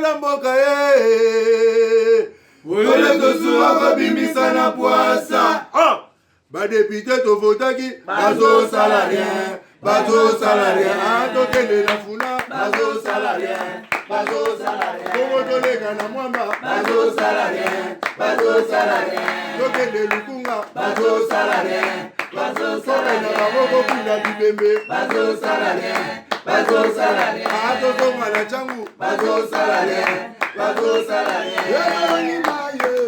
la mboka Ole tosuwa kabimisa na poasa. Ba député to votaki bazo salarien. Bazo salarien. Tokende na funa bazo salarien. Bazo salarien. Komo tolega na mwamba bazo salarien. Bazo salarien. Tokende lukunga bazo salarien. Bazo salarien. Na baboko kula bibembe bazo salarien. Bazo salarien. Toto mala changu bazo salarien. Bazo salarien.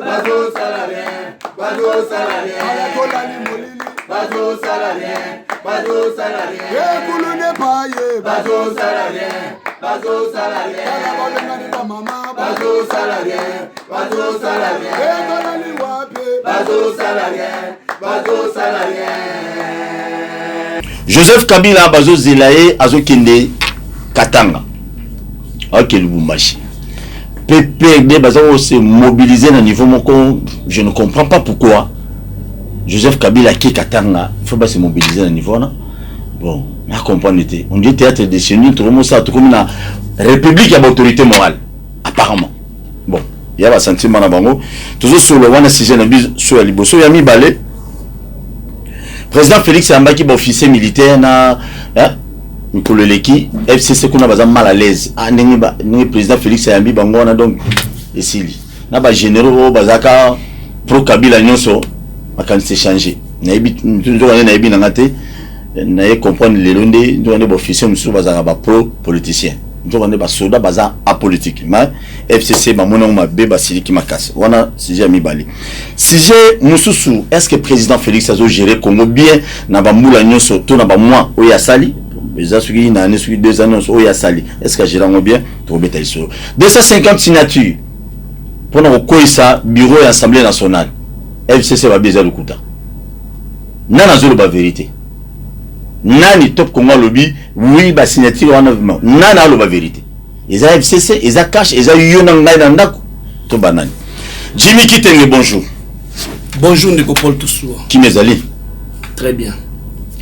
Bazo salarien. Bazo salarien. Alakola ni molili. Bazo salarien. Bazo salarien. Kulune paye. Bazo salarien. Bazo salarien. Alakola ni mama. Bazo salarien. Bazo salarien. Kola ni wapi. Bazo salarien. Bazo salarien. Joseph Kabila bazo zilaye azokende Katanga. Ok Lubumbashi. PPRD bazo se mobiliser na niveau moko, je ne comprends pas pourquoi Joseph Kabila qui Katanga, il faut pas se mobiliser na niveau là. Bon, on comprend était. On dit théâtre de chenilles, tout le monde ça tout comme la république a autorité morale apparemment. Bon, il y a un sentiment na bango, toujours sur le wana sujet na bis sur la liboso ya mi balé. Président Félix Ambaki ba officier militaire na Mikolo Leki FCC kuna baza mal à l'aise. Ni président Félix Yambi bango na donc esili. Na ba généraux bazaka pro Kabila nyonso akan se changer. Na yebi nzoka na yebi na ngate na ye comprendre le londe ndone ba officier musu bazaka ba pro politicien. Nzoka ne ba soda baza apolitique. Mais FCC ba mona ma be ba siliki makasi. Wana sujet mi bali. Sujet mususu est-ce que président Félix azo gérer Congo bien na ba mula nyonso to na ba moi oya sali les assuris na année sur 2 années au ya sali est-ce que gérant bien to beta iso 250 signatures pour na ko ça bureau et assemblée nationale FCC va bien lukuta nana zolo ba vérité nani top Congo lobby oui ba signature wana nana lo ba vérité ils a FCC ils a cash ils a yona ngai na ndako to banani Jimmy Kitenge bonjour. Bonjour Nico Paul Toussoua. Qui mezali très bien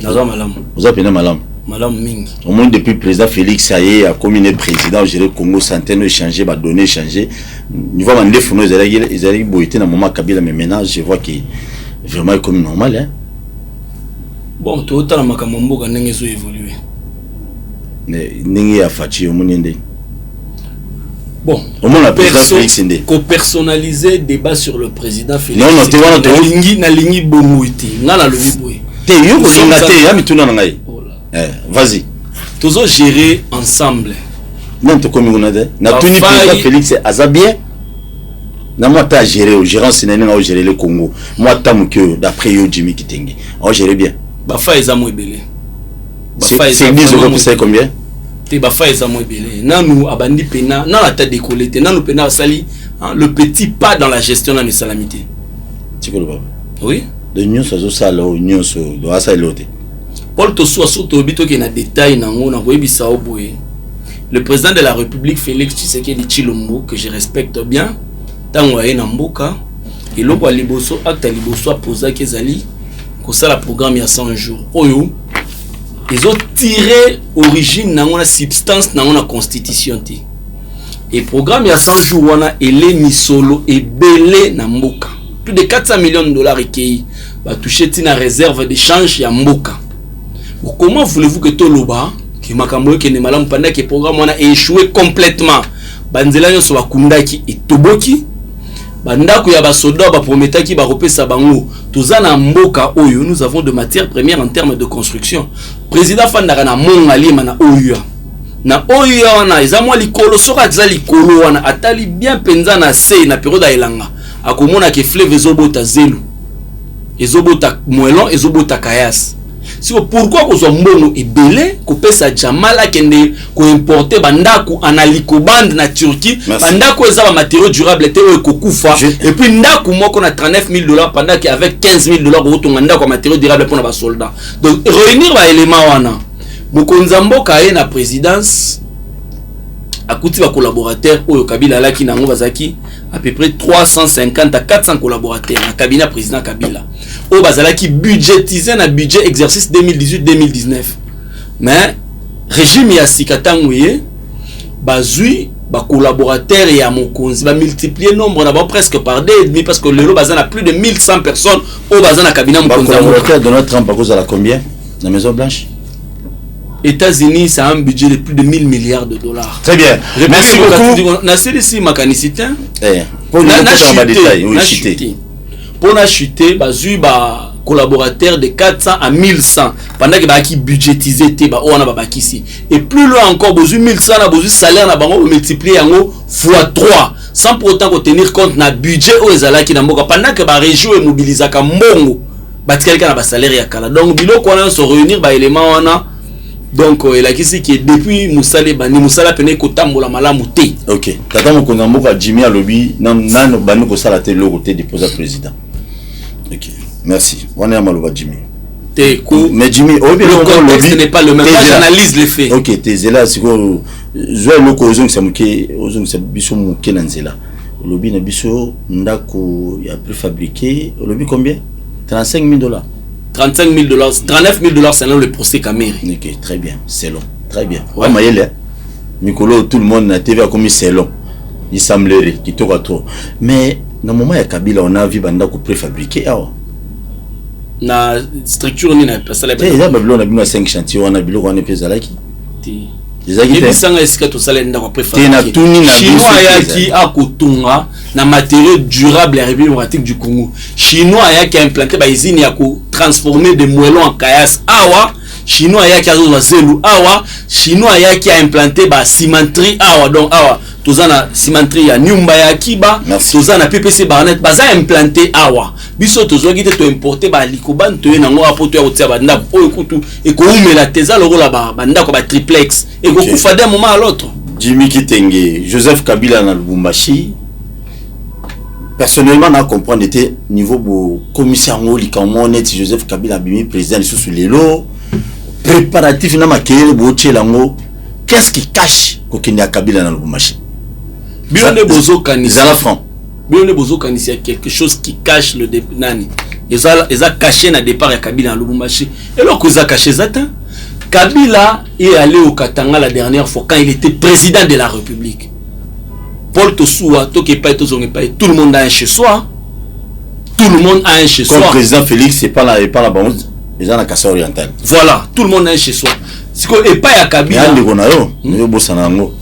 nazo malam vous appelez malam Madame Ming. Au moins depuis le président Félix Saye a comme une président géré Congo centaines échangé, va donner échangé. Niveau de fourneaux ils allaient boiter dans le moment Kabila mais maintenant je vois qu'il vraiment comme normal hein. Bon tout autant la makamambo quand n'engé so évoluer. N'engé a fati au monde ndé. Bon. Au moins la président Félix ndé. Ko personnaliser débat sur le président Félix. Non tu vois na lingi bomoiti. Ngala le biboy. Te yo ko ngate ya mituna ngai. Vas-y. Tous gérer ensemble. Non, tu comme on a dit. Na tuni président Félix Azabien. Na moi ta gérer au gérant sénégalais na gérer le Congo. Moi tam que d'après yo Jimmy Kitenge. On gère bien. Ba fa ezamo ebele. C'est 10 euros c'est combien? Te ba fa ezamo ebele. Na nous abandi pena, na la tête décollée, na nous pena sali le petit pas dans la gestion de la salamité. Tu connais pas? Oui. De nyons so sala o nyons so do asa lote. Paul Toussoua surtout bito qui na détail nango na koyebisa oboye. Le président de la République Félix Tshisekedi Tshilombo que je respecte bien tango aye na mboka eloko ya liboso acte ya liboso aposa kezali ko sala programme ya 100 jours oyo ils ont tiré origine nango na substance nango na constitution ti et programme ya 100 jours wana ele misolo ebele na mboka plus de 400 millions de dollars ekei ba toucher tina réserve d'échange ya mboka. Comment voulez-vous que Toloba, qui m'a camboyé, qui n'est malade, pendant que le programme a échoué complètement, Banzela yo so bakundaki et Toboki, Bandako ya ba soda ba prometaki ba repé sabango, tozana mboka oyo, nous avons de matières premières en termes de construction. Président Fandaka na mongali mana oyo. Na oyo wana ezamwa likolo soka za likolo wana atali bien penza na se na période ya elanga. Akomona ke fleuve ezobota zelu. Ezobota moelon, ezobota kayas. Si pourquoi ko zo mbono ebele ko pesa jamala kende ko importer bandako analiko bande na Turquie bandako eza ba matériaux durables te ko kufa et puis ndako moko na $39,000 pendant qu'avec $15,000 ko tonga ndako matériaux durables pour na ba soldats. Donc réunir ba élément wana Mokonza mboka ye na présidence akuti ba collaborateurs oyo Kabila laki nango bazaki à peu près 350 à 400 collaborateurs na cabinet président Kabila. Au bazalaki budgétisé na budget exercice 2018-2019. Mais régime ya sikatangouye bazui ba collaborateurs et à Mokonzi va multiplier nombre d'abord presque par 2,5 parce que le lot bazana plus de 1100 personnes au bazana cabinet Mokonzi. Collaborateurs de Donald Trump à cause de la combien la Maison Blanche? États-Unis, ça a un budget de plus de 1000 milliards de dollars. Très bien. Merci beaucoup. On a celui-ci ma canicité. Pour na chuter bazu ba collaborateurs de 400 à 1100 pendant que ba qui budgétisé te ba on a ba ici. Et plus loin encore bazu 1100 na bazu salaire na bango multiplier yango x3 sans pour autant tenir compte na budget au ezala ki na mboka pendant que ba région et mobilisaka mbongo ba tikalika na ba salaire ya kala. Donc biloko on se réunir ba élément wana. Donc il a qui depuis Moussale bani Moussala pene ko tambola malamu te. OK. Tata mokonza mboka Jimmy alobi nan bani ko sala te logo te déposer président. OK. Merci. On est à Maloba Jimmy. Mais Jimmy, le contexte n'est pas le même. J'analyse les faits. OK, t'es là siko zo loko ozong samuke ozong sabiso muke nanzela. Lobi na biso ndako ya préfabriqué, lobi combien? $35,000. $35,000, $39,000 selon le procès Kameri. Ok, très bien, c'est long, très bien. Ouais, Maëlle, Mikolo, tout le monde a TV a commis c'est long. Il semblerait qu'il tourne à trop. Mais dans le moment où Kabila, on a vu banda ko préfabriqué. Na structure ni na place la. Il y a Babylone, on a 5 chantiers, on a bilo, on a fait Zalaki. Et puis ça est-ce que tout ça l'est dans préfabriqué. Chinois yaki a kotunga na matériaux durables et république du Congo. Chinois yaki a implanté ba usine ya ko transformer des moellons en caillasse. Awa Chinois yaki a zelu awa Chinois yaki a implanté ba cimenterie awa donc awa tozana cimenterie ya nyumba ya kiba tozana PPC barnet baza implanté awa biso tozoki te to importer ba likoban to na ngo apoto ya otia banda o ekutu e ko umela teza lokola ba banda ko ba triplex et ko kufa d'un moment à l'autre. Jimmy Kitenge, Joseph Kabila na Lubumbashi. Personnellement, on comprend était niveau du commissaire Ngoli quand on est Joseph Kabila bimi président sous les lots préparatif na makele boche lango. Qu'est-ce qui cache kokenya Kabila na Lubumbashi? Bionde bozo kanisa la franc. Bionde bozo kanisa quelque chose qui cache le nani. Ils a caché na départ ya Kabila na Lubumbashi. Et là qu'ils a caché ça. Kabila est allé au Katanga la dernière fois quand il était président de la République. Paul Tosoua, tout le monde a un chez soi. Tout le monde a un chez soi. Comme président Félix, c'est pas la banque, ils ont la casse orientale. Voilà, tout le monde a un chez soi. C'est quoi et pas à Kabila.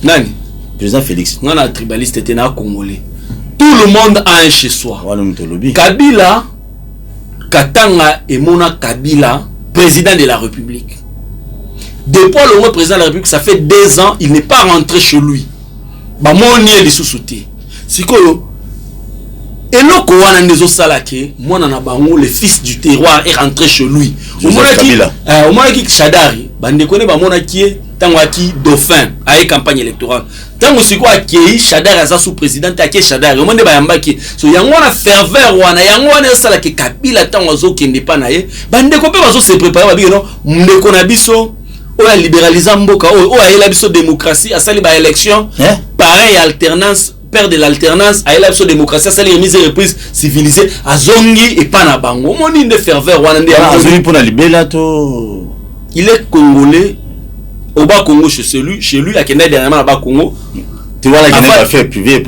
Nani président Félix. Non, la tribaliste était na Congolais. Tout le monde a un chez soi. Kabila, Katanga et Mona Kabila, président de la République. Depuis le président de la République, ça fait 2 ans, il n'est pas rentré chez lui. Bah moi on y est les sous-soutés. C'est que et le Kowana Nezo Salake, moi nana bango le fils du terroir est rentré chez lui. Au moins qui Chadari, bande connaît ba mona qui est tangwaki dauphin à campagne électorale. Tango siko akei Chadari asa sous président take Chadari. Au moins ba yambaki. So yango na ferveur wana yango wana Salake Kabila tango zo kende pa na ye. Bande ko pe bazo se préparer ba bi non ndeko na biso. On a libéralisé Mboka, on a la démocratie, à sali ba élection, pareil alternance, père de l'alternance, à la démocratie, à sali remise et reprise civilisée, à Zongi et Panabango. Mon de ferveur, il est congolais, au bas Congo chez lui, à Kenya dernièrement à bas Congo. Tu vois la Guinée va faire privé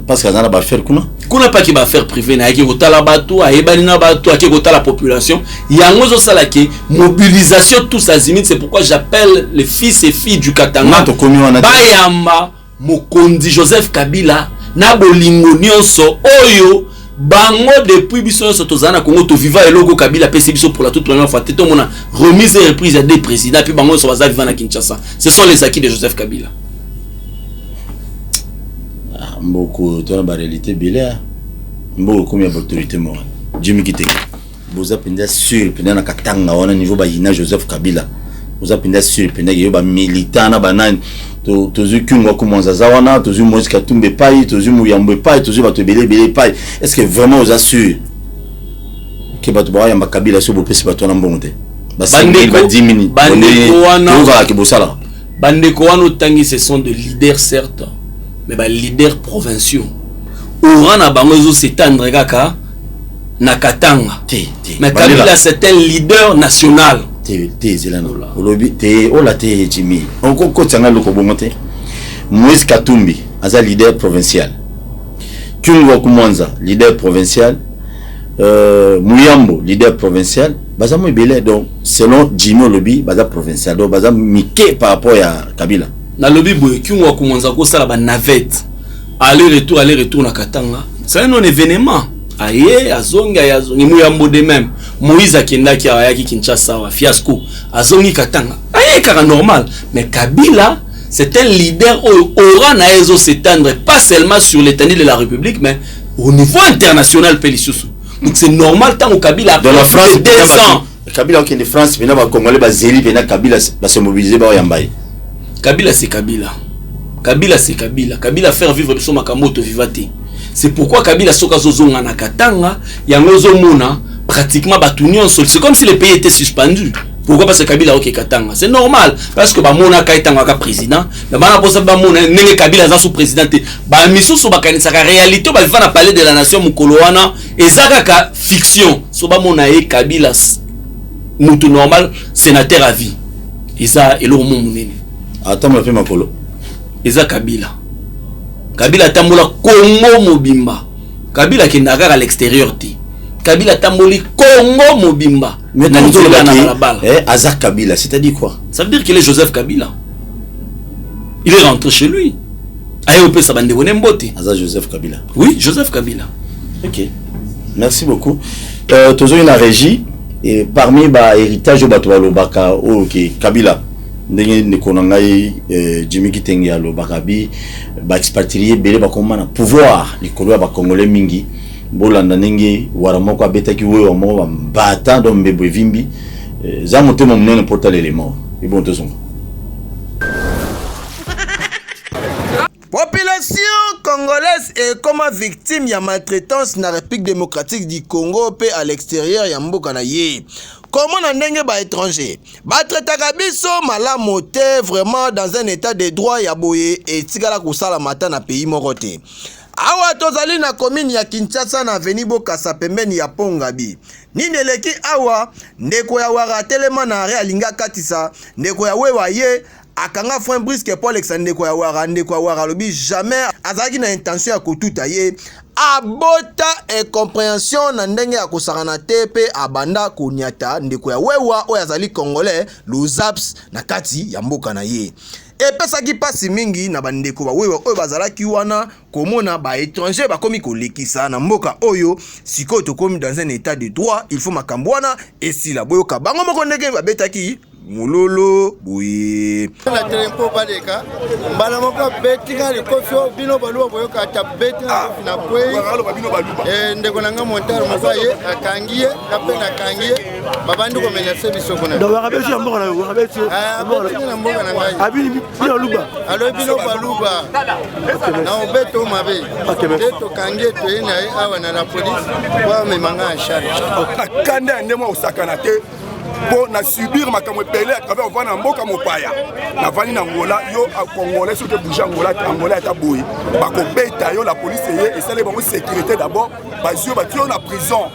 parce qu'elle va faire quoi? Kuna pas qui va faire privé na ki kotala bato a ebalina bato a ki kotala population yango zo sala ke mobilisation tous azimuts. C'est pourquoi j'appelle les fils et filles du Katanga bayamba mokonzi Joseph Kabila na bolingo nyonso oyo bango depuis biso nyonso tozana Congo to viva eloko Kabila pesi biso pour la toute première fois teto mona remise et reprise des présidents puis bango so baza vivant na Kinshasa. Ce sont les acquis de Joseph Kabila. Beaucoup de la réalité belaire beaucoup de l'autorité morale. Jimmy Kitenge vous appelez sur pendant Katanga on a niveau bayina Joseph Kabila vous appelez sur pendant yoba militant na banane to zukungo commence zawana to zumo Katumbe pai to zumo Yambe pai to zuba to belé pai. Est-ce que vraiment vous assure que bato ba yamba Kabila so bopesi bato na mbongote bande ba 10 minutes bande ko wana tangi ce sont des leaders certes mais les leaders provinciaux Ourana Bangozo s'étendre kaka na Katanga mais Kabila c'est un leader national Jimmy on ko tsanga loko bongote Moïse Katumbi aza leader provincial. Kyungu Wakumwanza, leader provincial. Muyambo, leader provincial. Baza Mouibele, donc selon Jimmy Lobby, baza provincial. Donc baza Mike par rapport à Kabila. Na lobby boy, Kyungu Wakumwanza ko sala ba navette. Aller-retour na Katanga. C'est un événement. Aye, azongi Muyambo de même. Moïse Akenda qui a Kinshasa, fiasco. Azongi Katanga. Aye, car normal. Mais Kabila, c'est un leader au aura naezo s'étendre pas seulement sur l'étendue de la République, mais au niveau international Pelissoussou. Donc c'est normal tant au Kabila dans la France 2 ans. Kabila qui est de France, maintenant va Congolais va zéli, maintenant Kabila va se mobiliser ba Yambaye. Kabila c'est Kabila. Kabila c'est Kabila. Kabila faire vivre son makamoto vivati. C'est pourquoi Kabila soka zozonga na Katanga, yangozo mona pratiquement batunion sol. C'est comme si le pays était suspendu. Pourquoi? Parce que Kabila ok Katanga. C'est normal parce que ba mona kaitanga ka président, mais bana posa ba mona nenge Kabila za sous président. Ba misusu ba kanisa ka réalité ba va na parler de la nation mukoloana ezaka ka fiction. So ba mona e Kabila mutu normal sénateur à vie. Isa elo mo munene. Attends me fait makolo. Isa Kabila. Kabila tambola Congo mobimba. Kabila qui n'a à l'extérieur ti. Kabila tamboli Congo mobimba. Mais Azak Kabila, c'est-à-dire quoi? Ça veut dire qu'il est Joseph Kabila. Il est rentré chez lui. Ayope Sabande Wonembote. Azak Joseph Kabila. Oui, Joseph Kabila. Ok. Merci beaucoup. Toujours une régie et parmi ba héritage au Batoualo Baka, ok, Kabila. Ndenge konangai Jimmy Kitenge ya Lobakabi ba expatrié belé ba komana pouvoir likolo ba congolais mingi bolanda ndenge waramoko abetaki wewe mo ba mbata do mbebo vimbi za motema munene portal élément et bon tozonga. Population congolaise est comme victime ya maltraitance na République démocratique du Congo pe à l'extérieur ya mboka na ye. Comment on ndenge ba étranger ba traitaka biso malamu te vraiment dans un état de droit ya boye et tigala kusala mata na pays moko te. Awa tozali na commune ya Kinshasa na avenue Bokassa pembeni ya Pongabi. Nini eleki awa ndeko ya wara telema na re alinga katisa ndeko ya wewa ye akanga frein brisque pour Alexandre ndeko ya wara lobi jamais azaki na intention ya kotuta ye abota incompréhension na ndenge ya kosakana te pe abanda konyata ndeko ya wewa oyo azali congolais luzaps na kati ya mboka na ye. Epesaki pasi mingi na bandeko ba wewa oyo bazalaki wana komona ba étranger bakomi kolekisa na mboka oyo sikoyo tokomi dans un état de droit, il faut makambo wana esila boyoka bango moko ndenge babetaki mulolo boye na tempo baleka mbala moko betinga likofio bino baluwa boyoka ta betinga na kwei ndeko nanga montar mazaye akangie kapena kangie babandi ko menase bisoko na do bakabesi mboka na bakabesi na mboka na ngai abini bino luba alo bino baluba na obeto mabe teto kangie to ina awa na la police kwa memanga en charge kanda ndemo osakana te pour na subir makamwe pelé à travers vana mboka mopaya na vani na ngola yo a congolais sur que bouger angola ta boy ba ko beta yo la police et ça les bon sécurité d'abord ba yo ba tio na prison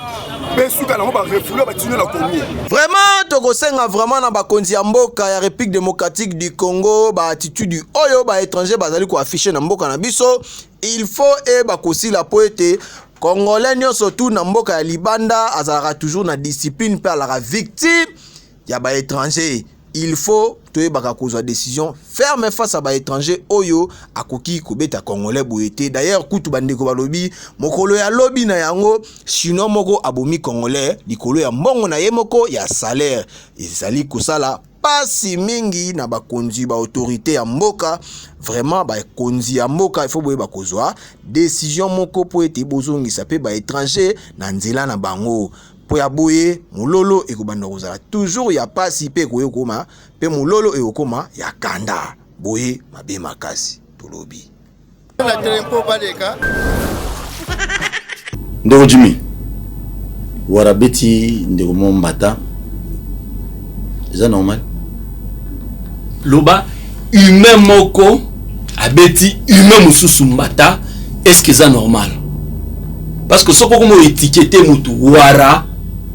pe suka na ba refoulé ba tino la Congo. Vraiment tokosenga vraiment na bakonzi ya mboka ya République démocratique du Congo ba attitude oyo ba étranger bazali ko afficher na mboka na biso il faut e ba kosila poete Congolais nyonso tout na mboka ya libanda azalaka toujours na discipline pe ala victime ya ba étranger. Il faut toyebaka kozwa décision ferme face à ba étranger oyo akoki kobeta Congolais boyete. D'ailleurs kutu bandeko balobi mokolo ya lobi na yango chino moko abomi Congolais likolo ya mbongo na ye moko ya salaire ezali kosala pasi mingi na bakonzi ba autorité ya mboka. Vraiment ba konzi ya mboka il faut boye bakozwa décision moko po ete bozongisa pe ba étranger na nzela na bango po ya boye mulolo ekobanda kozala toujours ya pasi pe koyokoma pe mulolo ekokoma ya kanda boye mabe makasi tolobi na tempo baleka ndeko Jimmy warabeti ndeko Mombata c'est normal loba humain moko abeti humain mususu mbata est-ce que c'est normal parce que soko komo étiqueter mutu wara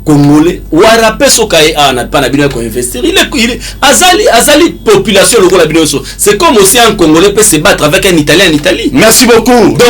Congolais warape sokaye n'a pas na ko investir il est azali population le la binoso c'est comme aussi un Congolais peut se battre avec un Italien en Italie. Merci beaucoup. Donc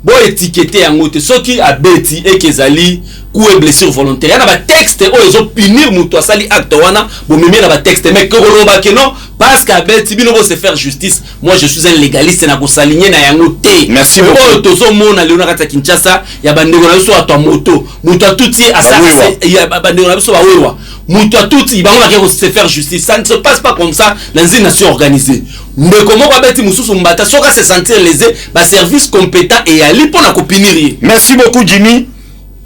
bon étiqueter yango te soki abeti et kezali coup et blessure volontaire na ba texte o ezo punir muto asali acte wana bo mimi na ba texte mais que roba que non parce qu'abeti bino se faire justice. Moi je suis un légaliste na ko saligner na yango te. Merci beaucoup. Tozo mona Léona kata Kinshasa ya bandeko na biso atwa moto muto tuti asa ya bandeko na biso ba wewa muto tuti bango na ko se faire justice. Ça ne se passe pas comme ça dans une nation organisée. Mais comment va beti mususu mbata soka se sentir lésé ba service compétent et ali pour na copiniri. Merci beaucoup Jimmy.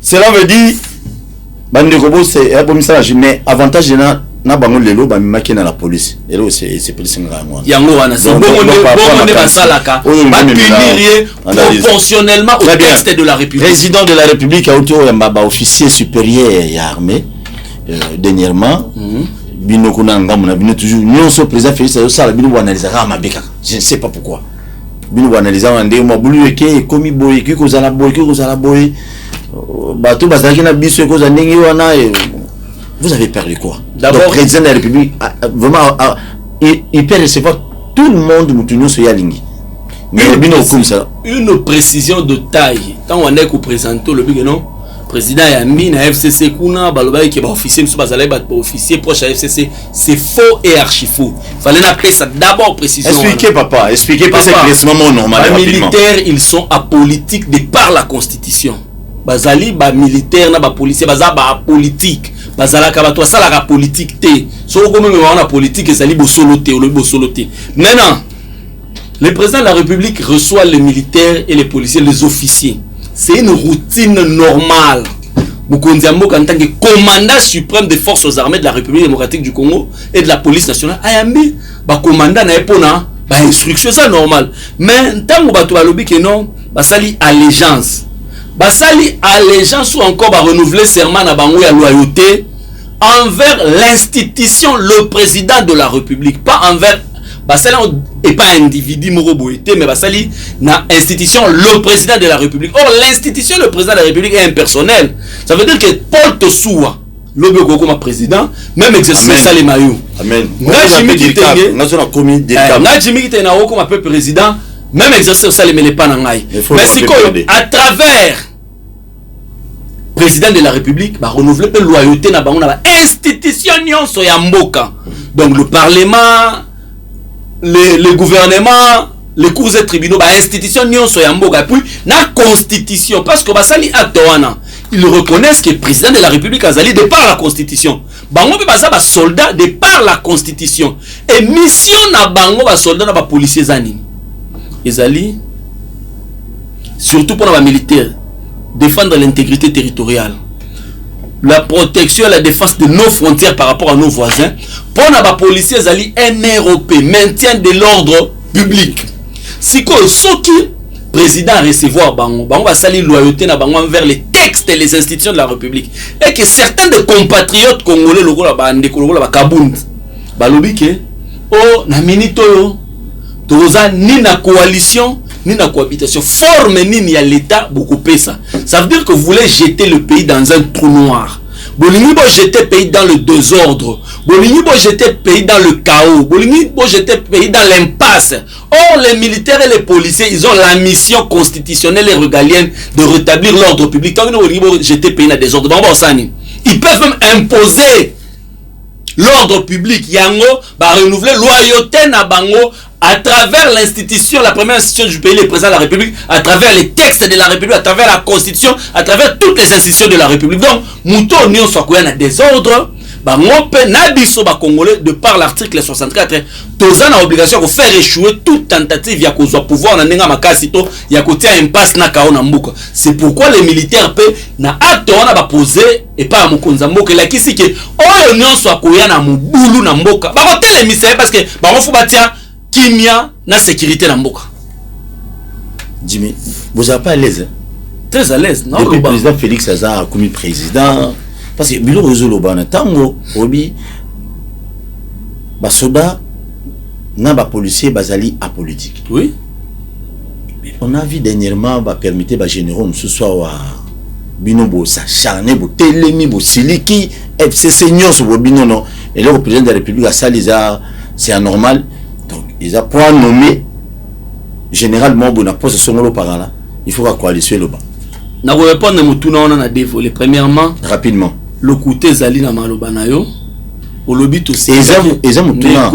Cela veut dire bandeko c'est un bon message mais avantage na bango lelo ba mimaki na la police. Elo c'est police ngamo. Yango wana c'est bon on est basalaka ba punir proportionnellement au texte de la République. Président de la République a auto ba officier supérieur ya armée dernièrement. Bino kuna ngamu na bino toujours nyonso président Félix yo sala bino analyser ka mabeka. Je ne sais pas pourquoi. Bino analyser ande mabulu eke komi boy ki ko zala boy bato bazaki na biso ko za ndenge wana. Vous avez perdu quoi? D'abord, le président de la République vraiment il peut recevoir tout le monde mutunyo so yalingi. Mais bino comme ça. Une précision de taille. Tant on est ko présenter le big non président Yambi na FCC kuna balobai ki ba officier musu bazalai ba officier proche à FCC, c'est faux et archi faux. Fallait appeler ça d'abord précision. Expliquez papa, expliquez pas c'est clairement normal. Les militaires, ils sont apolitiques de par la constitution. Bazali ba militaire na ba policier baza ba politique. Bazala ka ba to sala ka politique te. So ko me wana politique ezali bo soloté ou le bo soloté. Maintenant, le président de la République reçoit les militaires et les policiers, les officiers. C'est une routine normale. Mukonzi Mboka en tant que commandant suprême des forces armées de la République démocratique du Congo et de la police nationale, ayambi ba commandant na epona ba instruction ça normal. Mais ntango bato balobi que non, basali allégeance. Basali allégeance ou encore ba renouveler serment na bango ya loyauté envers l'institution, le président de la République, pas envers basali et pas individu moroboité mais basali na institution le président de la République. Or l'institution le président de la République est impersonnel. Ça veut dire que Paul Tosoua lobe ko comme président même exercice ça les maillots. Amen. Ngajimi kitenge na comme peu président même exercice ça les mais pas na ngai. Mais si à travers président de la République ba renouveler pe loyauté na bango na ba institution nyonso ya mboka. Donc le parlement, le gouvernement, les cours et tribunaux, institution nyonso ya mboka, puis la constitution parce que basali atoana ils reconnaissent que le président de la République azali de par la constitution. Bango pe basa ba soldat de par la constitution. Et mission na bango ba soldat na ba policiers zani. Ezali surtout pour les militaires défendre l'intégrité territoriale, la protection et la défense de nos frontières par rapport à nos voisins. Pour les policiers, ils MROP, maintien de l'ordre public. Si le président recevoir bango va salir loyauté na bango envers les textes et les institutions de la République. Et que certains des compatriotes congolais, le Kabound, balobi ke oh na minito yo toza ni na coalition ni na cohabitation forme ni à l'état beaucoup pesa. Ça veut dire que vous voulez jeter le pays dans un trou noir. Bolingi bo jeter le pays dans le désordre. Bolingi bo jeter le pays dans le chaos. Bolingi bo jeter le pays dans l'impasse. Or les militaires et les policiers, ils ont la mission constitutionnelle et régalienne de rétablir l'ordre public. Tant que nous bolingi bo jeter le pays dans le désordre, ils peuvent même imposer l'ordre public. Yango va renouveler loyauté na bango à travers l'institution, la première institution du pays, le président de la République, à travers les textes de la République, à travers la Constitution, à travers toutes les institutions de la République. Donc, mouton n'y soit quoi un désordre, bah on peut n'abisso ba congolais de par l'article 64. Tous a l'obligation de faire échouer toute tentative ya kozwa pouvoir na nenga makasito ya kotia impasse na kao na mbuka. C'est pourquoi les militaires pe na acte on a ba poser et pas à mukonza mboka la kisi ke oyo nyonso akoya na mubulu na mboka. Ba hôtel émissaire parce que ba on faut batia kimia na sécurité na mboka. Jimmy, vous êtes pas à l'aise? Très à l'aise, non? Depuis le président Félix Aza comme président, parce que bilo rezolo bana tango obi ba soda na ba policier bazali apolitique. Oui. On a vu dernièrement ba permettre ba généraux ce soir bino bo s'acharner bo telemi bo siliki FCC nyonso bo bino non et le président de la République a ça c'est anormal donc ils a point nommé généralement bon poste songolo par là il faut la coalition le bas na ko répondre mutuna on a dévolé premièrement rapidement le côté zali na maloba na yo olobi to c'est ils ont mutuna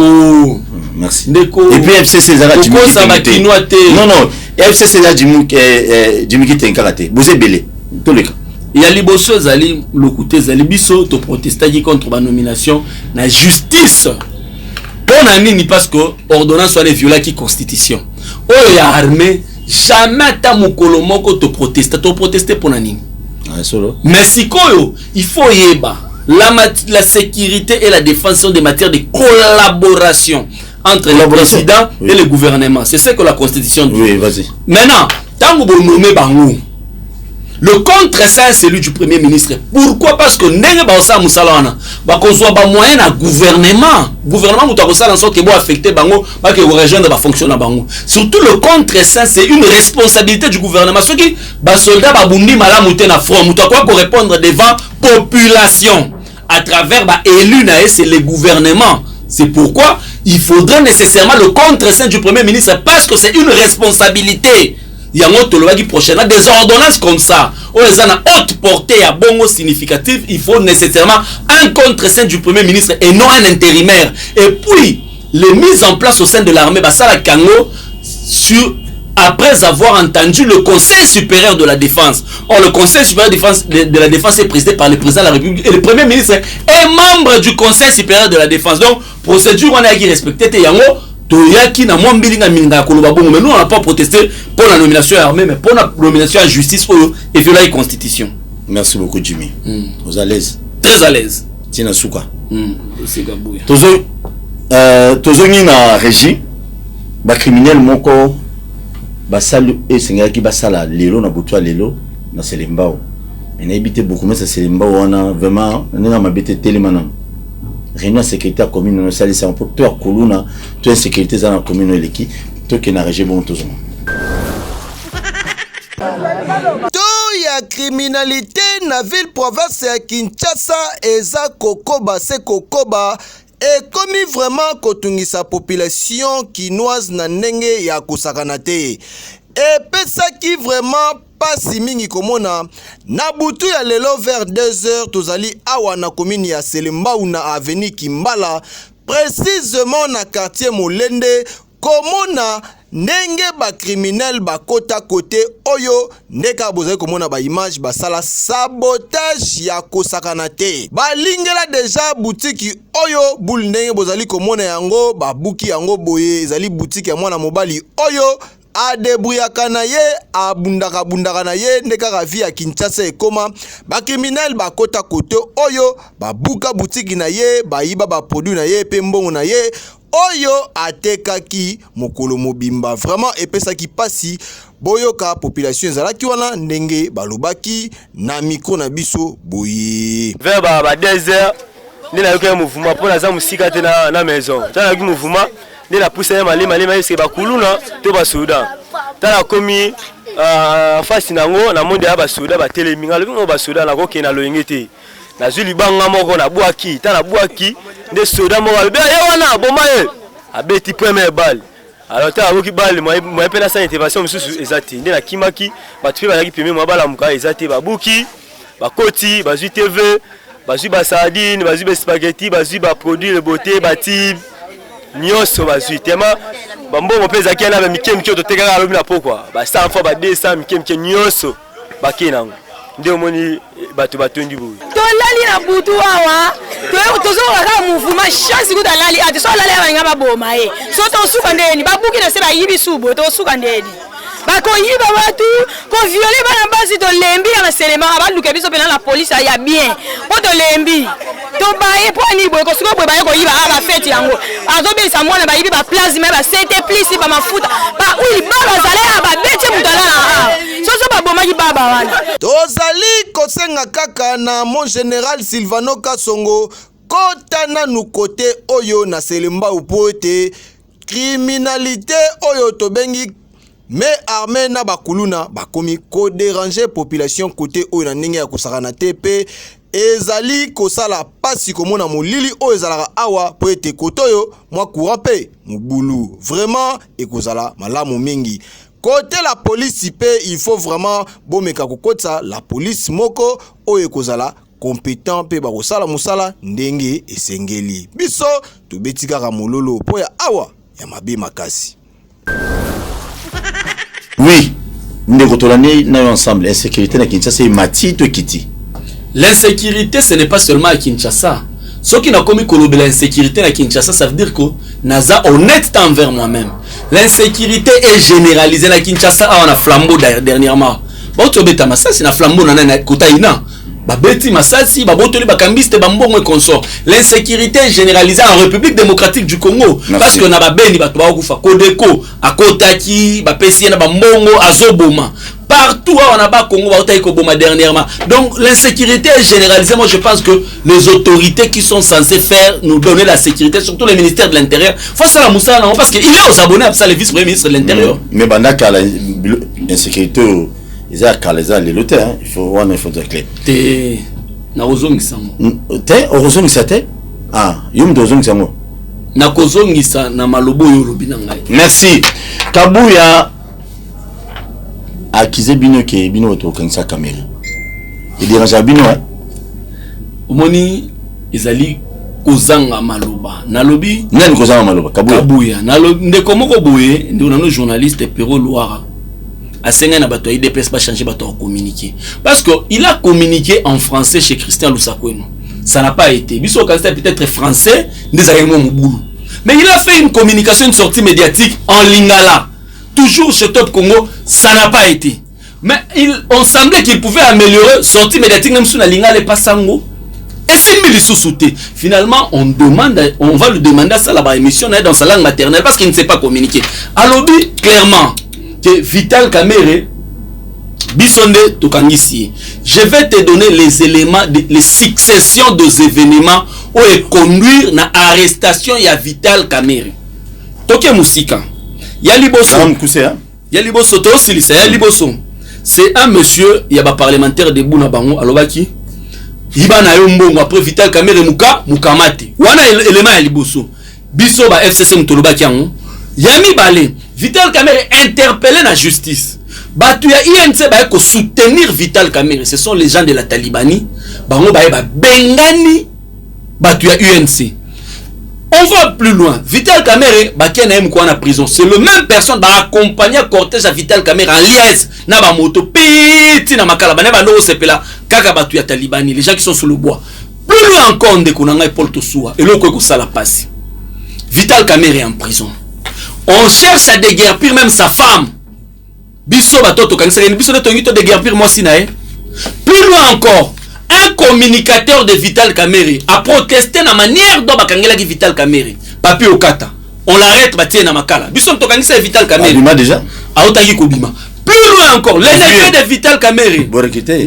merci et puis FCC zara tu non FCC là Jimmy qui t'incarate vous êtes belé tous les cas il y a liboso zali le côté zali biso to protester contre la nomination na justice pour nani parce que ordonnance soit viola qui constitution oh ya armée jamais ta mukolo moko to protester pour nani mais si koyo il faut yeba la sécurité et la défense sont des matières de collaboration entre le président et le gouvernement. C'est ce que la constitution dit. Oui, vas-y. Maintenant, tant que vous nommez Bangou, le contre-saint c'est celui du premier ministre. Pourquoi? Parce que n'est pas ça Moussalana. Bah qu'on soit pas moyen à gouvernement. Gouvernement ou t'as ça en sorte que vous affecter Bango, pas que vous rejoindre va fonctionner à Bango. Surtout le contre-saint c'est une responsabilité du gouvernement. Ceux qui bah soldats bah bundi malamouté na front, ou t'as quoi pour répondre devant population à travers bah élu na c'est le gouvernement. C'est pourquoi il faudrait nécessairement le contre-saint du premier ministre parce que c'est une responsabilité. Il y a un autre qui prochainement des ordonnances comme ça. Où ils ont une haute portée à bongo significatif, il faut nécessairement un contre-saint du premier ministre et non un intérimaire. Et puis, les mises en place au sein de l'armée, bah ça la Kango sur après avoir entendu le Conseil supérieur de la défense. Or, le Conseil supérieur de la défense est présidé par le président de la République et le premier ministre est membre du Conseil supérieur de la défense. Donc, procédure on a qui respecté yango toyaki na mwambilinga minga koloba bongo mais nous on n'a pas protesté pour la nomination armée mais pour la nomination à justice et violer la constitution. Merci beaucoup Jimmy. Vous à l'aise? Très à l'aise. Tina Souka. C'est Gabouya. Tozo ni na régie ba criminel moko ba salu et sengaki ba sala lelo na butwa lelo na Selembao. Et na habité beaucoup mais ça Selembao on a vraiment on a mabité télémanam. Réunion sécurité commune no sali ça pour toi koluna toi sécurité dans la commune eleki toi qui na régie bon tozo. Ya criminalité na ville province ya Kinshasa eza kokoba se kokoba et comme vraiment kotungisa population kinoise na ndenge ya kosakana te et pesa qui vraiment pasi mingi komona na butu ya lelo vers 2h tozali awa na commune ya Selembao na avenue Kimbala précisément na quartier Molende komona ndenge ba criminel ba kota côté oyo ndeka bozali komona ba image ba sala sabotage ya kosakana te balingela deja boutique oyo bul ndenge bozali komona yango ba buki yango boye ezali boutique ya mwana mobali oyo adebuyaka na ye abundaka na ye ndeka ravi ya Kinshasa ekoma ba criminel ba kota côté oyo ba buka boutique na ye ba iba ba produit na ye pe mbongo na ye oyo atekaki mokolo mobimba vraiment epesaki pasi boyoka population ezalaki wana ndenge balobaki na micro na biso boye vers ba 2h ndena yoka mouvement pour naza musika te na maison tana ki mouvement ndena pousse ya malema ese ba kuluna to ba soudan tana komi face nango na monde ya ba soudan ba teleminga lo ba soudan na ko kena loyengete na zuli banga moko na bwaki tana bwaki nde soda moko be ya wana boma ye abeti premier balle alors ta aboki balle moi pena sa intervention mususu ezati nde na kimaki batu ba yaki premier mo bala muka ezati babuki bakoti bazui TV bazui ba sardine bazui ba spaghetti bazui ba produit le beauté ba tib nyonso bazui tema bambongo peza kiana ba mikemki to tekaka lobi na pokwa ba 100 fois ba 200 mikemki nyonso bakena nde omoni batu batondi boye tolali na butu awa tozokaka mouvement chance kuta lali ati so lali abanga baboma ye so tosuka ndeni babuki na se bayibi subo tosuka ndeni bakoyiba batu koviole bana basi tolembi ya Selema abaluka biso pena la police ya bien po tolembi tobaye po ni boye kosuka boye baye koyiba aba fete yango azobesa mwana bayibi ba plasma ba sete plus ba mafuta ba uli baba zale aba bete mutala soso baboma ki baba wana tozali kosenga kaka na mon général Silvano Kasongo kota na nu côté oyo na Selembao po te criminalité oyo tobengi mais armée na bakuluna bakomi ko déranger population côté oyo na ndenge ya kosakana te pe ezali kosala pasi komona molili oyo ezalaka awa po ete kotoyo mwa courant pe mobulu vraiment ekozala malamu mingi. Côté la police pe il faut vraiment bomeka kokotsa la police moko oyo ekozala compétent pe bakosala musala ndenge esengeli. Biso tobeti kaka mololo po ya awa ya mabe makasi. Oui, ndeko tolani na ensemble insécurité na Kinshasa mati to kiti. L'insécurité ce n'est pas seulement à Kinshasa. Ce qui n'a commis que l'insécurité à Kinshasa, ça veut dire que naza honnête envers moi-même. L'insécurité est généralisée à Kinshasa. On a flambeau dernièrement. Bon tu obeta masasi na flambeau na kotaina. Ba beti masasi ba botoli ba kambiste ba mbongo et consort. L'insécurité est généralisée en République démocratique du Congo. Merci. Parce que na ba beni ba toba kufa Kodeko, akotaki, ba pesi na ba mbongo azoboma. Partout on a pas Congo ba otaki boma dernièrement. Donc l'insécurité est généralisée. Moi je pense que les autorités qui sont censées faire nous donner la sécurité, surtout le ministère de l'Intérieur, faut ça la moussa non parce qu'il est aux abonnés à ça le vice-premier ministre de l'Intérieur. Mais bandaka l'insécurité ils ont calé les lotés, hein. Il faut dire clair. T'es na ozongisa mo. T'es ozongisa te? Ah, yum dozongisa mo. Na kozongisa na malobo yo lobi na ngai. Merci. Kabuya akize bino ke bino to kanisa caméra. Il dérange bino hein. Omoni ezali kozanga maloba. Na lobi nani kozanga maloba Kabuya. Na lobi ndeko moko boye ndona no journaliste Pero Loara. Asenga na bato IDPS ba changer bato communiquer parce que il a communiqué en français chez Christian Lusakweno. Ça n'a pas été. Biso kanisa peut-être français ndezayemo mubulu. Mais il a fait une communication, une sortie médiatique en lingala. Toujours chez Top Congo, ça n'a pas été. Mais on semblait qu'il pouvait améliorer sortie médiatique même sous la lingala et pas sango. Et c'est mis les sous-soutés. Finalement, on va lui demander ça là-bas émission dans sa langue maternelle parce qu'il ne sait pas communiquer. Alors clairement que Vital Kamerhe Bisonde Tokangisi, je vais te donner les éléments, les successions des événements où conduire na arrestation ya Vital Kamerhe. Toke musika. Ya liboso. Ya liboso to silisa ya liboso. C'est un monsieur, il y a ba parlementaire de Bouna Bango alobaki. Iba na yo mbongo après Vital Kamerhe mukamate. Wana élément ya liboso. Biso ba FCC mutolobaki yango. Yami Balé, Vital Kamerhe interpellé la justice. Batuya INC ba ko soutenir Vital Kamerhe. Ce sont les gens de la Talibanie. Bango ba bengani Batuya UNC. On va plus loin. Vital Kamerhe ba kena em kwa na prison. C'est le même personne ba accompagner cortège à Vital Kamerhe en liesse na ba moto piti na makala ba na ndo sepela kaka Batuya Talibani, les gens qui sont sur le bois. Plus loin encore ndeko na ngai Paul Tosoua et loko ko sala passe. Vital Kamerhe est en prison. On cherche à déguerpir même sa femme. Biso batoto kanisa biso de tongito déguerpir moi sinae. Plus loin encore, un communicateur de Vital Kamerhe a protesté na manière dont bakangela ki Vital Kamerhe. Papi Okata. On l'arrête batie na makala. Biso to kanisa Vital Kamerhe. Bima déjà. Aotaki ko bima. Plus loin encore, les neveux de Vital Kamerhe.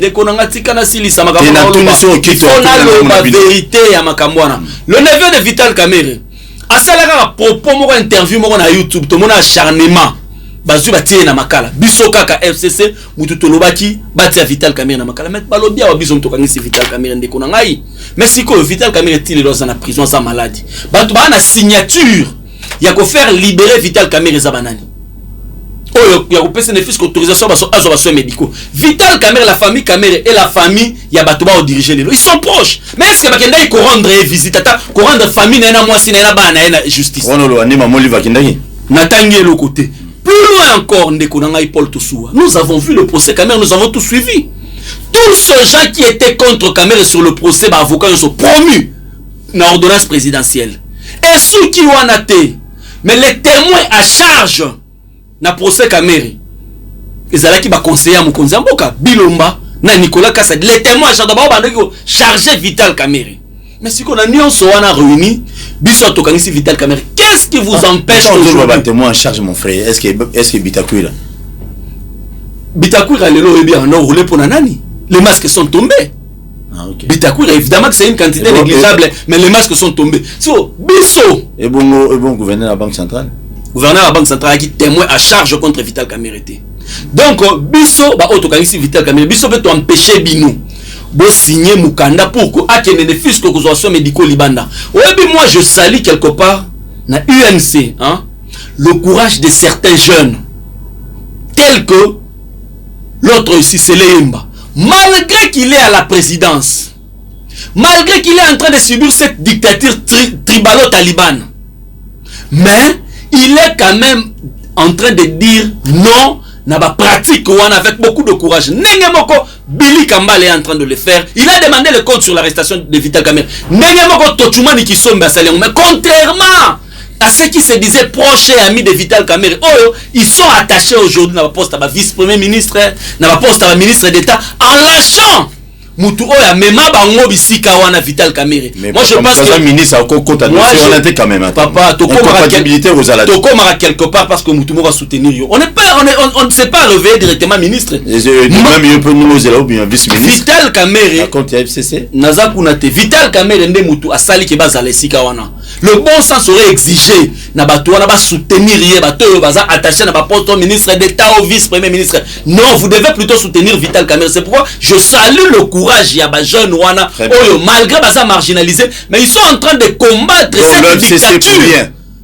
De konanga tika na silisa makambo. On a la vérité ya makambo wana. Le neveu de Vital Kamerhe asalaka propos moko interview moko na YouTube to mona acharnement bazu batie na makala biso kaka FCC mutu tolobaki batia Vital Kamerhe na makala met balobi wa biso mtokangisi Vital Kamerhe ndeko na ngai mais siko Vital Kamerhe tili dans na prison sa maladie batu ba na signature ya ko faire libérer Vital Kamerhe za banani oyo ya ko pesa néfice autorisation baso soins médicaux. Vital Kamerhe, la famille Kamerhe et la famille ya batu ba diriger les ils sont proches. Mais est-ce que bakenda ko rendre visite ata ko rendre famille na moi si na bana na justice. On lo anima moli bakendaki. Natangi le côté. Plus loin encore ndeko na ngai Paul Tosoua. Nous avons vu le procès Kamerhe, nous avons tout suivi. Tous ces gens qui étaient contre Kamerhe sur le procès ba avocats sont promus na ordonnance présidentielle. Et ceux qui ont été mais les témoins à charge na procès Kamerhe ezalaki ba conseiller mokonzi mboka Bilomba na Nicolas Kassa les témoins d'abord bandeko chargé Vital Kamerhe mais si qu'on a nyonso wana réuni biso tokangisi Vital Kamerhe qu'est-ce qui vous empêche de ba témoin en charge mon frère est-ce que Bitakwira lelo bien non roulé pour nani les masques sont tombés. Ah, okay. Bitakwira évidemment que c'est une quantité négligeable mais les masques sont tombés so biso et bon gouverneur de la banque centrale. gouverneur de la Banque centrale qui témoin à charge contre Vital Kamerhe. Donc biso ba auto kangisi Vital Kamerhe biso peut empêcher bino bo signer mukanda pour que akene ne fils que soins médicaux libanda. Oyebi moi je salue quelque part na UNC hein le courage de certains jeunes tels que l'autre ici c'est Leyemba, malgré qu'il est à la présidence, malgré qu'il est en train de subir cette dictature tribalo-talibane, mais il est quand même en train de dire non na ba pratique avec beaucoup de courage. Nengemoko Billy Kambale est en train de le faire. Il a demandé le code sur l'arrestation de Vital Kamerhe. Nengemoko Tochumani Kisombe Salem, mais contrairement à ceux qui se disaient proches et amis de Vital Kamerhe, ils sont attachés aujourd'hui à la poste à vice-premier ministre, à la poste à ministre d'État, en lâchant Moutou Oya Mema Bango Bisika Wana Vital Kamerhe. Moi je pense que ministre on était quand même. Papa, Tokomara quelque part parce que Moutou va soutenir. On ne sait pas réveiller directement ministre. Même il peut nous là ou bien vice-ministre. Vital Kamerhe. Quand il y a FCC. Nazakunate Vital Kamerhe nde Moutou asali ke bazala Sika Wana. Le bon sens aurait exigé na bato wana ba soutenir ye bato yo baza attaché na ba poste ministre d'État ou vice-premier ministre. Non, vous devez plutôt soutenir Vital Kamerhe. C'est pourquoi je salue le courage ya ba jeune wana oyo malgré baza marginalisé mais ils sont en train de combattre cette dictature.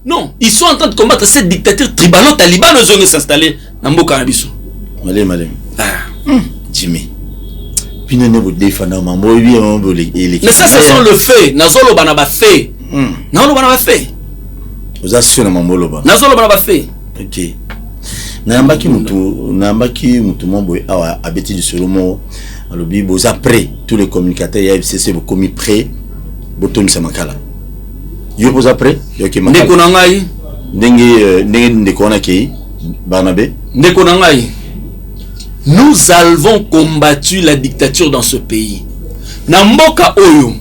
Non, ils sont en train de combattre cette dictature tribalo-talibane aux s'installer dans mboka na biso. Malem. Jimmy. Mais ça ce sont le fait. Nazolo bana ba fait. Nazolo bana ba fait. Vous assurez mamolo ba. Nazolo bana ba fait. OK. Nambaki mutu mambo awa abeti du solomo alobi boza prêt tous les communicateurs ya FCC vous commis prêt boton samakala. Yo boza prêt OK makala. Ndeko na ngai ndenge ndeko na ki Barnabé. Ndeko na ngai. Nous avons combattu la dictature dans ce pays. Namboka oyo.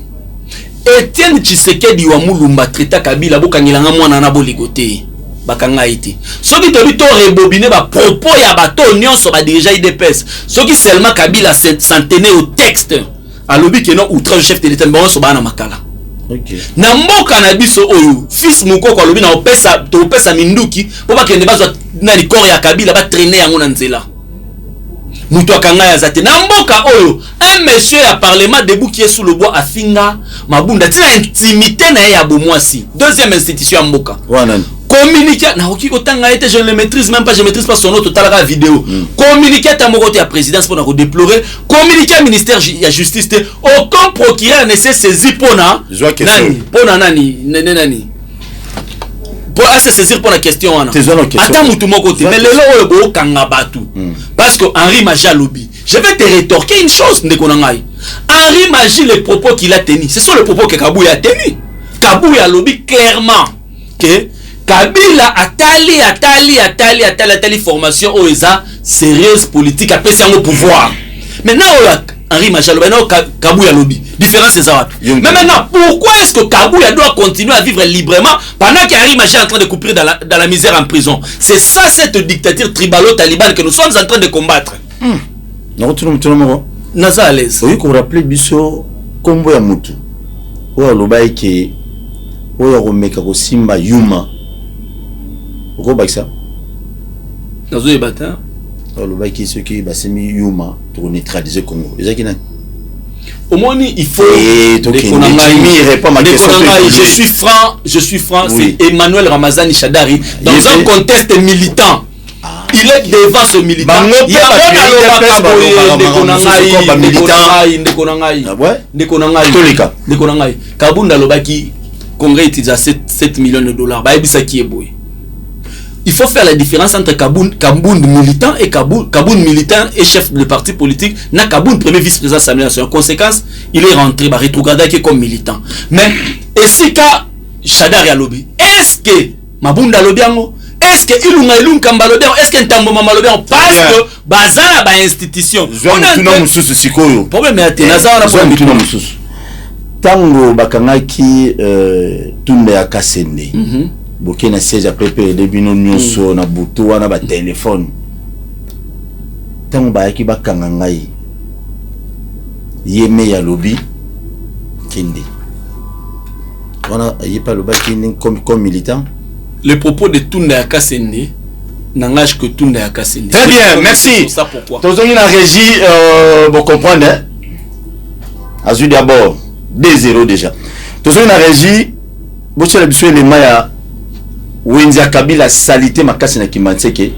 Etienne Tshisekedi wa Mulumba traita Kabila bokangilanga mwana na boligote. Bakanga ite. Soki tobi to rebobiner ba propos ya bato nyonso ba déjà IDPS. Soki seulement Kabila s'en tenait au texte. Alobi que non outrage chef de l'État bon so bana makala. OK. Na mboka na biso oyo fils mukoko alobi na opesa minduki po ba kende bazwa na likoro ya Kabila ba traîner yango na nzela. Mutu akanga ya zate na mboka oyo un monsieur à parlement debout qui est sous le bois afinga mabunda tina intimité na ya bomwasi deuxième institution ya mboka wana communiquer na oki kotanga ete je ne le maîtrise même pas, je maîtrise pas son autre talaka vidéo communiquer ta moko ya présidence pour na ko déplorer communiquer ministère ya justice te aucun procureur ne s'est saisi pour na nani pour se saisir pour la question wana attends mutu moko te mais lelo oyo bo kanga batu parce que Henri Majalobi je vais te rétorquer une chose ndeko na ngai Henri Maji les propos qu'il a tenu ce sont les propos que Kabouya a tenu. Kabouya lobi clairement que Kabila atali formation oeza sérieuse politique après ça au pouvoir maintenant Henri Majalobi non Kabouya lobi différence c'est ça. Mais maintenant pourquoi est-ce que Kabouya doit continuer à vivre librement pendant qu'Henri Maji est en train de couper dans la misère en prison? C'est ça cette dictature tribalo-talibane que nous sommes en train de combattre. Non tu non naza à l'aise. Oui qu'on rappelle biso kombo ya mutu oyo lobai ke oyo romeka ko simba yuma oko bakisa nazo ebata oyo lobai ke ceux qui basemi yuma pour neutraliser Congo ezaki na au moins il faut je suis franc oui. C'est Emmanuel Ramazani Shadari dans un contexte militant. Il est devant ce militant. Il y a Kabunda Lobaki Congrès utilise 7 millions de dollars. Il faut faire la différence entre Kaboun militant et Kaboun militant et chef de parti politique. Na Kaboun premier vice-président de l'Assemblée nationale. En conséquence, il est rentré rétrogradé comme militant. Mais est-ce que Shadari a lobby? Est-ce que Mabunda Lobiango? Est-ce que Ilunga Kamba Lobiango? Est-ce que Ntambo Mama Lobiango? Parce que Bazana ba institution. Problème est Nazara pour Tango bakangaki tunde ya Kasende. Bokena siège à PP de bino nyonso na butu wana ba téléphone. Tango bayaki bakanga ngai. Yeme ya lobby kende. Wana yepa lobaki comme militant. le propos de Tunda ya Kasende n'engage que Tunda ya Kasende. Très bien, merci. Ça pourquoi? Tous la régie, vous comprenez, hein? Azu d'abord 2-0 déjà. Tous la régie, vous savez le les Maya Wenzia Kabila salité makasi na Kimantseke.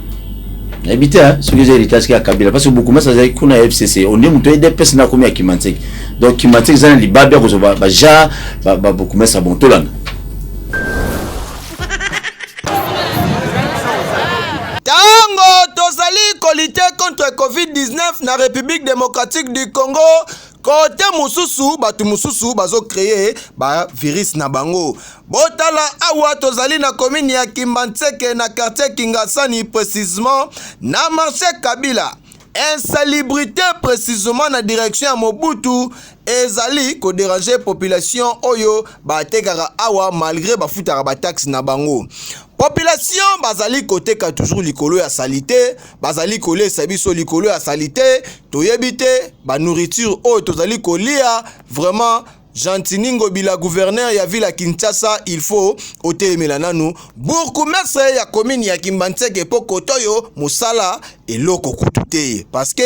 Habité hein, ce que j'ai héritage qui a Kabila parce que beaucoup mais ça j'ai kuna FCC. On est monté des personnes na comme à Kimantseke. Donc Kimantseke ça li babia ko ba ja ba beaucoup mais ça bon tolana. Tozali kolite contre Covid-19 na République démocratique du Congo. Côté mususu, batu mususu bazo créer ba virus na bango. Botala awa tozali na commune ya Kimbantseke na quartier Kingasani précisément na marché Kabila. Insalubrité précisément na direction ya Mobutu ezali ko déranger population oyo ba tekara awa malgré ba futara ba taxe na bango. Population bazali côté ka toujours likolo ya salité, bazali kolé sabiso likolo ya salité, toyebite ba nourriture oyo tozali kolia vraiment Jantiningo bila gouverneur ya ville ya Kinshasa il faut otelemela nanu bourgmestre ya commune ya Kimbantseke poko toyo musala eloko kutute parce que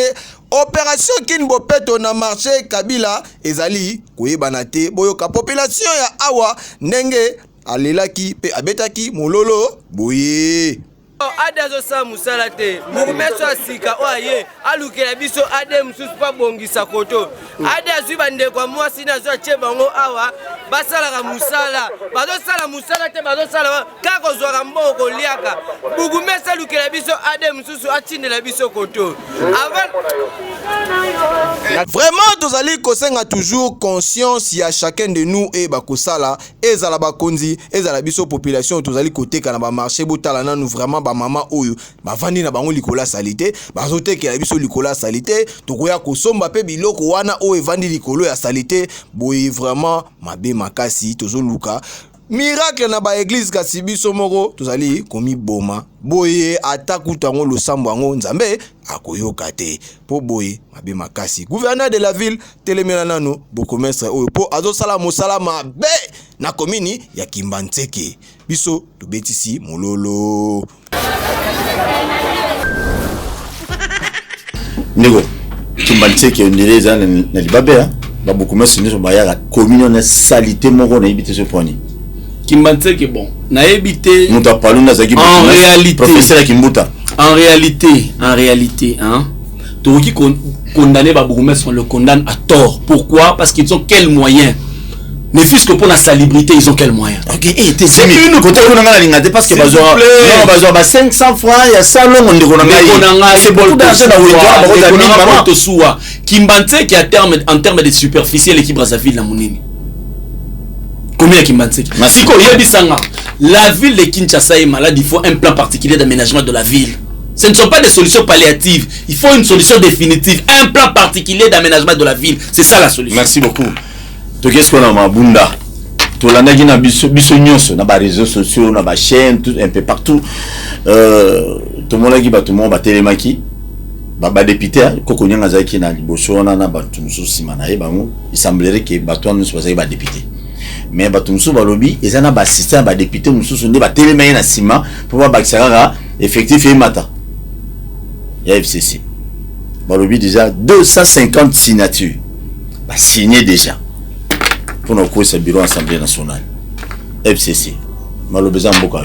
opération Kinbopeto na marché Kabila ezali koyebana te boyoka population ya awa ndenge alelaki pe abetaki mololo boye ade azosa musala te bourgmestre asika oye alukela biso ade mususu pa bongisa koto ade azwi bandeko ya mwasi na azwi atie bango awa basalaka musala bazosala musala te bazosala kaka kozwaka mboko koliaka bourgmestre alukela biso ade mususu atindela biso koto vraiment tozali kosenga toujours conscience ya chacun de nous et bakosala ezala bakonzi ezala biso population tozali koteka na ba marché botala nanu vraiment ba mama oyo bavandi na bango likola salité bazotekela biso likola salité tokoya kosomba pe biloko wana oyo evandi likolo ya salité boye vraiment mabe makasi tozoluka miracle na ba église kasi biso moko tozali komi boma boye atakutango losambo yango nzambe akoyoka te po boye mabe makasi gouverneur de la ville telemela nano bourgmestre oyo po azosala mosala mabe na komini ya Kimbantseke biso tobetisi mololo Nego Kimbantseke ondeleza na libabea ba bourgmestre ne so ba ya commune na salité moko na ibite ce point. Kimbantseke bon na ebité Muta paluna zaki en réalité professeur Kimbuta en réalité hein Toki condamné ba bourgmestre on le condamne à tort. Pourquoi? Parce qu'ils ont quels moyens? Ne fût-ce que pour la salubrité, ils ont quels moyens? OK, c'est une côté qu'on a l'ingate parce que bazo ba 500 francs il y a ça long on dit c'est beaucoup d'argent dans le soir. Kimbantseke en termes de superficie l'équipe Brazzaville la monene. Combien Kimbantseke? Siko yebisanga. La ville de Kinshasa est malade, il faut un plan particulier d'aménagement de la ville. Ce ne sont pas des solutions palliatives, il faut une solution définitive, un plan particulier d'aménagement de la ville. C'est ça la solution. Merci beaucoup. To qu'est-ce qu'on a mabunda? To la nagi na biso nyonso na ba réseaux sociaux, na ba chaîne, tout un peu partout. To mona ki ba to mo ba telemaki. Ba député koko nyanga zaki na liboso na ba tumso simana e ba mo. Il semblerait que ba to nso ba député. Mais ba tumso ba lobby ezana ba assistant ba député mususu nde ba telemaki na sima pour ba bakisaka effectif et mata. Ya FCC. Ba lobby déjà 250 signatures. Ba signé déjà. Pour nous couper ce bureau Assemblée nationale. FCC. Malobeza mboka.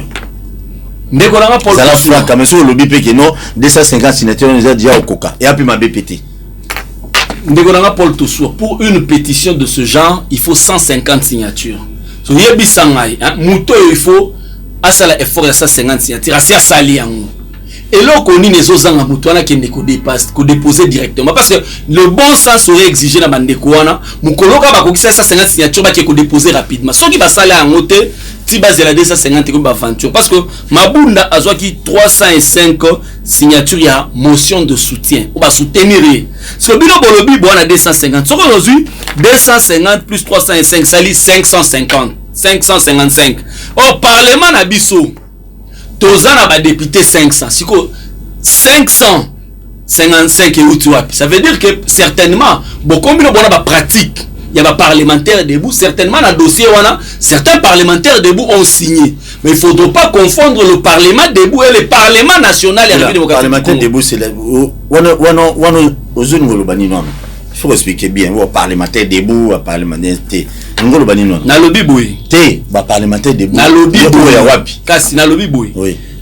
Ndekolanga Paul. Ça la flanc comme sur le lobby que non 250 signatures on déjà déjà au coca. Et puis ma BPT. Ndekolanga Paul Toussour pour une pétition de ce genre, il faut 150 signatures. So yebi sangai, hein, muto il faut asala effort ya 150 signatures, asia sali yango. Et là, on dit que zanga mutwana qui ne ko déposer directement parce que le bon sens aurait exigé na bandekwana mukoloka ba kokisa 150 signatures ba qui ko déposer rapidement. Soki ba sala en hauteur, ti base la 250 comme aventure parce que Mabunda azwa ki 305 signatures ya motion de soutien. On va soutenir. Ce bino bolobi bo na 250. Soko aujourd'hui 250 plus 305 ça lit 550. 555. Au parlement na biso Tozana ba député 500. Siko 555 et ça veut dire que certainement beaucoup de bona ba pratique il y a des parlementaires debout. Certainement, dans le dossier, certains parlementaires debout ont signé. Mais il ne faudra pas confondre le Parlement debout et le Parlement national. Le parlementaire debout, c'est il faut expliquer bien. Le parlementaire debout, le parlementaire parlementaire debout.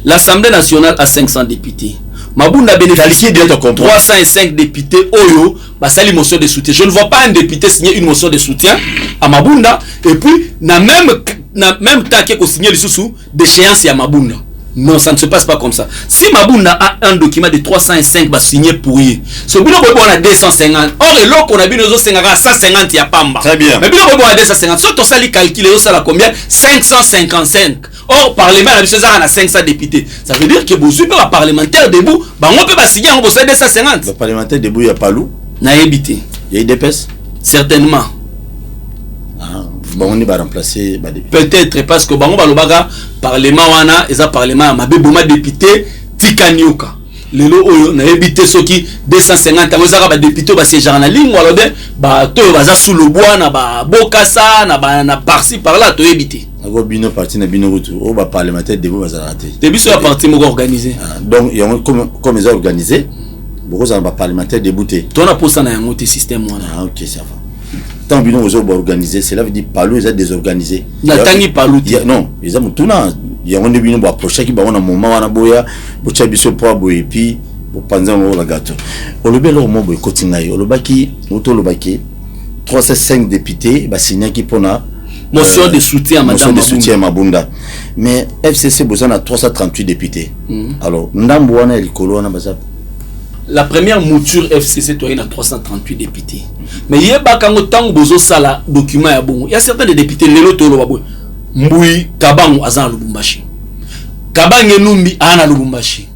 L'Assemblée nationale a 500 députés. Mabunda bénéficie de 305 députés. Oyo, basali motion de soutien. Je ne vois pas un député signer une motion de soutien à Mabunda. Et puis, na même temps qu'il a signé le sous d'échéance à Mabunda. Non, ça ne se passe pas comme ça. Si Mabunda a un document de 305 signé pour y, ce boulot on a 250. Or, et l'autre, on a vu nos autres 150 ya Pamba. Très bien. Mais bien, on a 250. Si on s'est calculé, ça a combien? 555. Or, Parlement a 500 députés. Ça veut dire que vous suivez le parlementaire debout, on peut pas signer, on peut 250. Le parlementaire debout, il n'y a pas loup. Il y a évité. Il y a DPS. Certainement. On va remplacer. Peut-être parce que on va le parlement wana et ça parlement ma béboma député Tikanyoka. Lelo oyo na évité ceux qui 250 ans ba député ba ces gens na ligne wala de ba to baza sous le bois na ba bokasa na parci par là to éviter. Ngo bino parti na bino rutu o ba parlementaire debout baza raté. Début sur la partie mo organisé. Donc comme ils ont organisé beaucoup ça ba parlementaire débouté. Toi na posa na yango te système wana. Ah OK ça va. Tant bino ils ont organisé cela veut dire Palou ils ont désorganisé. Na tangi Palou. Non, ils ont tout là il y a un début bo approcher qui ba on a moment wana boya bo chabiso po boye puis bo panza mo la gâteau. O le belo mo boy kotinga o le baki auto le baki 305 députés ba signé qui pona motion de soutien à madame de soutien à Mabunda. Mais FCC besoin a 338 députés. Alors ndambo wana likolo wana baza. La première mouture FCC toi il a 338 députés. Mais il y a pas quand tant bozo sala document ya bon. Il y a certains des députés lelo to lo babo. Mbui Kabangu azan Lubumbashi. Kabange Numbi ana Lubumbashi.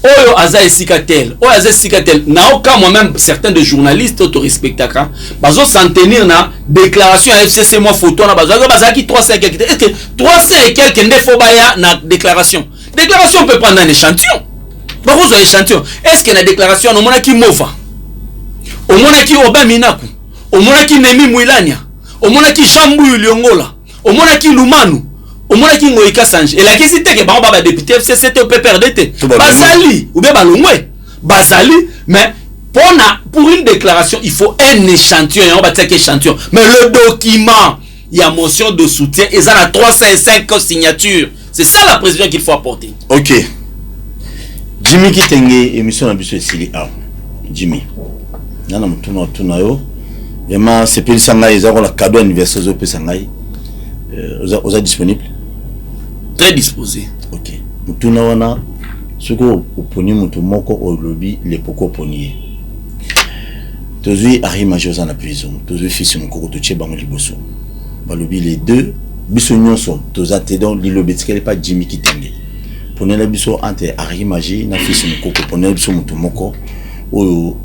Oyo aza esikatel. Oyo aza esikatel. Na aucun moi-même certains des journalistes auto-respectaka bazo s'en tenir na déclaration à FCC moi photo na bazo bazaki 300 quelques. Est-ce que 300 et quelques ne faut pas ya na déclaration. Déclaration on peut prendre un échantillon. Par contre échantillon. Est-ce que la déclaration on mona ki mova? On mona ki Oba Minaku. On mona ki Nemi Mwilania. On mona ki Jambu Lyongola. Au moins qui Lumanu, au moins qui Ngoïka Sange. Et la question c'est que bah député FCC au PPRDT. Basali ou bien Balongwe. Basali, mais pour une déclaration il faut un échantillon. On va dire échantillon. Mais le document, il y a motion de soutien et ça a 305 signatures. C'est ça la précision qu'il faut apporter. Ok. Jimmy Kitenge émission na biso esili a. Jimmy. Nana mutuna tuna yo. Vraiment c'est pour ça nga ezako la cadeau anniversaire zo pe sangai. Vous êtes disponible? Très disposé. Ok. Mutuna wana suko oponi mutu moko o lobby le poko ponier. Tozui Ari Majosa na prison. Tozui fils moko to tchebango liboso. Ba lobby les deux biso nyonso toza tedon li lobby tikele pas Jimmy Kitenge. Ponela biso entre Ari Maji na fils moko ponela biso mutu moko o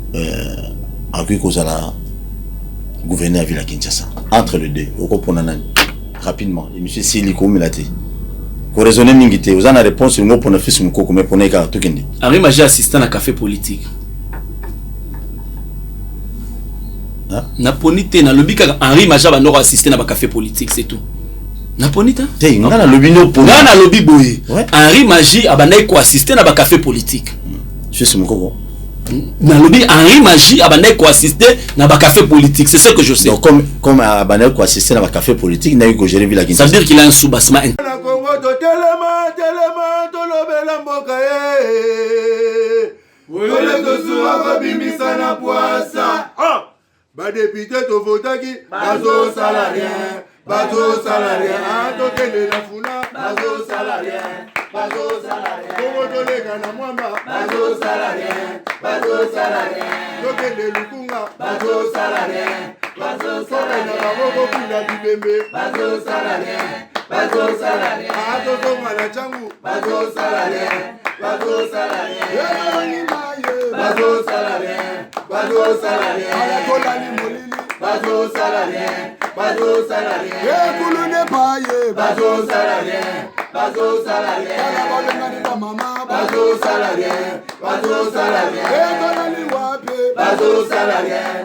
akui kozala gouverneur ville à Kinshasa. Entre les deux, au comprenant rapidement, et monsieur Siliko Milati. Pour raisonner mingite, vous avez une réponse sur moi pour ne faire ce que vous prenez car tout kendi. Henri Maji assistant à café politique. Na ponite na lobby ka Henri Maji ba no assistant à café politique, c'est tout. Na ponite? Té ngana lobby no pour. Ngana lobby boy. Henri Maji abana ko assistant à café politique. Je suis mon coco. Na lobby Henri Maji abana ko assister na ba café politique, c'est ce que je sais. Donc comme abana ko assister na ba café politique, na ko gérer ville. Ça veut dire qu'il a un sous-bassement. Ba député to votaki bazo salarien bazo salarien to tele la funa bazo salarien Kongo to le kana mwamba bazo salarien to tele lukunga bazo salarien na baboko kula bibembe bazo salarien ato tonga na changu bazo salarien bazo salarien ekulu ne paye bazo salarien mama bazo salarien etonali wape bazo salarien